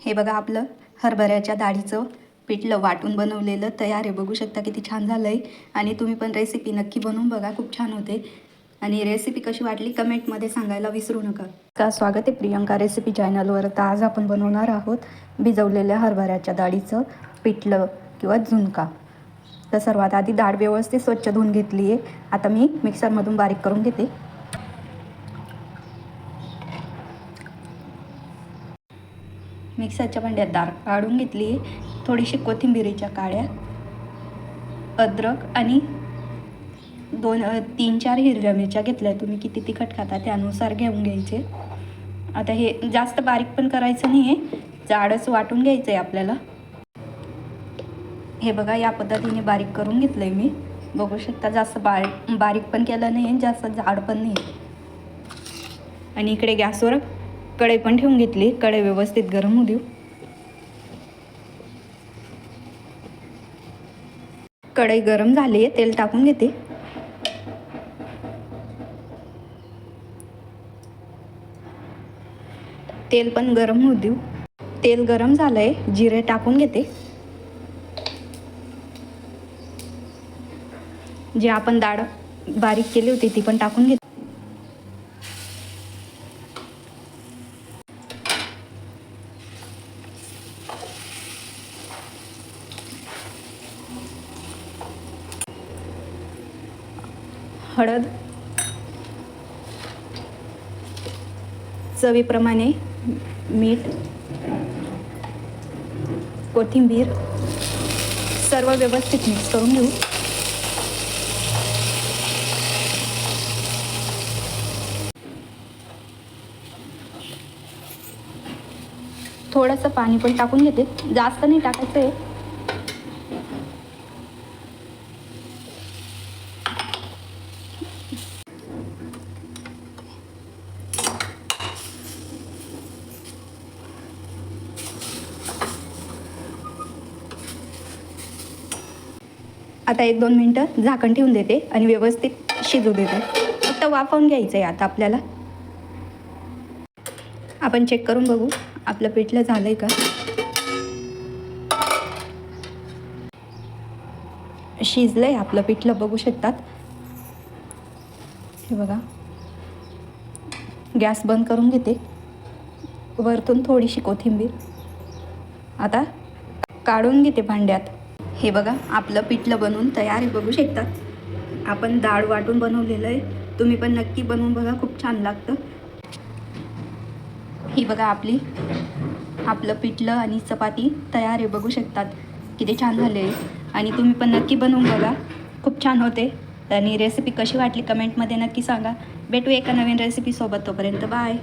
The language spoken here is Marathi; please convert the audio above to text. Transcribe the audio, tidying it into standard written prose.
हे बघा आपलं हरभऱ्याच्या डाळीचं पिठलं वाटून बनवलेलं तयार आहे. बघू शकता किती छान झालं आहे. आणि तुम्ही पण रेसिपी नक्की बनवून बघा, खूप छान होते. आणि रेसिपी कशी वाटली कमेंटमध्ये सांगायला विसरू नका. स्वागत आहे प्रियंका रेसिपी चॅनलवर. तर आज आपण बनवणार आहोत भिजवलेल्या हरभऱ्याच्या डाळीचं पिठलं किंवा झुणका. तर सर्वात आधी डाळ व्यवस्थित स्वच्छ धुवून घेतली आहे. आता मी मिक्सरमधून बारीक करून घेते. मिक्सरच्या भांड्यात डाळ काढून घेतली आहे. थोडीशी कोथिंबिरीच्या काड्या, अद्रक आणि 3-4 हिरव्या मिरच्या घेतल्या. तुम्ही किती तिखट खाता त्यानुसार घेऊन घ्यायचे. आता हे जास्त बारीक पण करायचं नाही आहे, जाडच वाटून घ्यायचं आहे आपल्याला. हे बघा या पद्धतीने बारीक करून घेतलं आहे मी. बघू शकता जास्त बारीक पण केलं नाही आहे, जास्त जाड पण नाही. आणि इकडे गॅसवर कढई पण ठेवून घेतली. कढई व्यवस्थित गरम होऊ देऊ. कढई गरम झाली आहे, तेल टाकून घेते. तेल पण गरम होऊ देऊ. तेल गरम झालंय, जिरे टाकून घेते. जे आपण डाळ बारीक केली होती ती पण टाकून घेते. हळद, चवीप्रमाणे मीठ, कोथिंबीर सर्व व्यवस्थित मिक्स करून घेऊ. थोडंसं पाणी पण टाकून घेते, जास्त नाही टाकायचं आहे. आता 1-2 मिनटं झाकण ठेवून देते आणि व्यवस्थित शिजू देते. फक्त वाफवून घ्यायचं आहे आता आपल्याला. आपण चेक करून बघू आपलं पिठलं झालं आहे का. शिजलं आहे आपलं पिठलं, बघू शकतात. हे बघा. गॅस बंद करून घेते. वरतून थोडीशी कोथिंबीर आता काढून घेते भांड्यात. हे बघा आपलं पिठलं बनवून तयार आहे, बघू शकतात. आपण डाळ वाटून बनवलेलं आहे. तुम्ही पण नक्की बनवून बघा, खूप छान लागतं. ही बघा आपलं पिठलं आणि चपाती तयार आहे, बघू शकतात किती छान झाले. आणि तुम्ही पण नक्की बनवून बघा, खूप छान होते. आणि रेसिपी कशी वाटली कमेंटमध्ये नक्की सांगा. भेटू एका नवीन रेसिपीसोबत. तोपर्यंत बाय.